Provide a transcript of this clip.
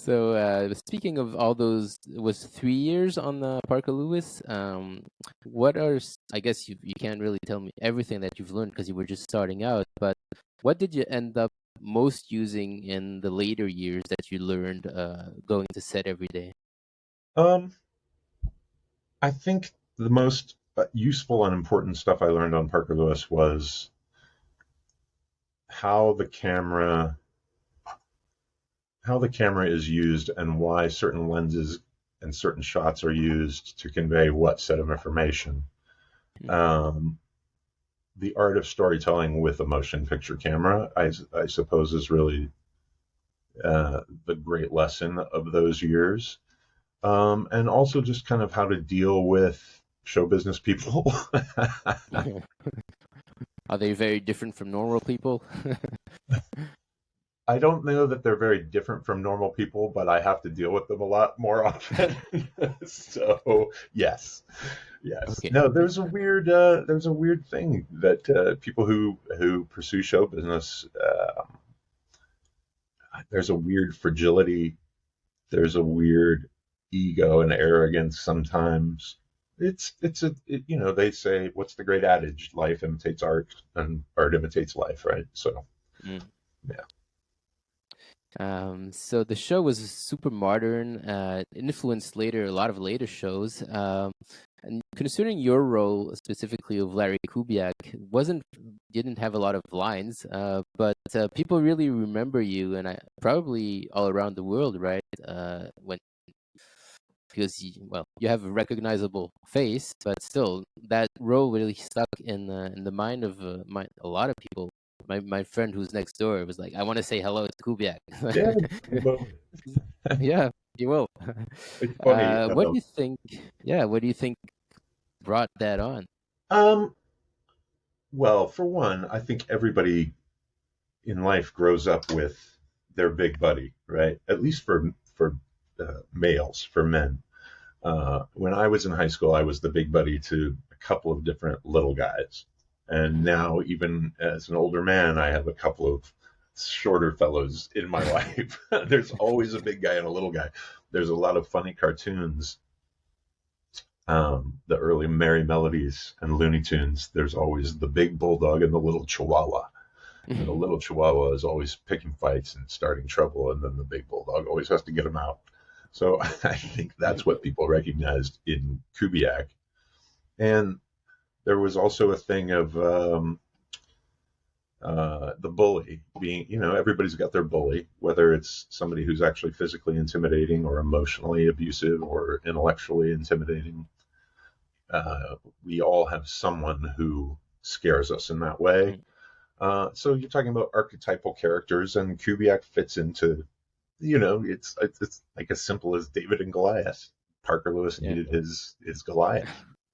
So, speaking of all those, it was 3 years on the Parker Lewis. What are, I guess you can't really tell me everything that you've learned because you were just starting out, but what did you end up most using in the later years that you learned going to set every day? Um, I think the most useful and important stuff I learned on Parker Lewis was how the camera how the camera is used and why certain lenses and certain shots are used to convey what set of information. Um, the art of storytelling with a motion picture camera, I suppose, is really the great lesson of those years. And also just kind of how to deal with show business people. Are they very different from normal people? I don't know that they're very different from normal people, but I have to deal with them a lot more often. So yes, yes. Okay. No, there's a weird thing that people who pursue show business, there's a weird fragility. There's a weird ego and arrogance sometimes. They say, what's the great adage? Life imitates art, and art imitates life, right? So Mm. yeah. So the show was super modern, influenced later a lot of later shows. And considering your role specifically of Larry Kubiak, wasn't didn't have a lot of lines, but people really remember you, and I probably all around the world, right? When because well, you have a recognizable face, but still that role really stuck in the mind of a lot of people. My friend who's next door was like, I want to say hello to Kubiak. Yeah, well, Yeah, you will. it's funny. What do you think? Yeah, what do you think brought that on? Um, well, for one, I think everybody in life grows up with their big buddy, right? At least for males, for men. When I was in high school, I was the big buddy to a couple of different little guys, and now even as an older man, I have a couple of shorter fellows in my life. There's always a big guy and a little guy. There's a lot of funny cartoons, the early Merry Melodies and Looney Tunes. There's always the big bulldog and the little chihuahua. And the little chihuahua is always picking fights and starting trouble, and then the big bulldog always has to get him out. So I think that's what people recognized in Kubiak. And there was also a thing of the bully being, everybody's got their bully, whether it's somebody who's actually physically intimidating or emotionally abusive or intellectually intimidating. We all have someone who scares us in that way. So you're talking about archetypal characters, and Kubiak fits into, it's like as simple as David and Goliath. Parker Lewis Yeah. needed his Goliath.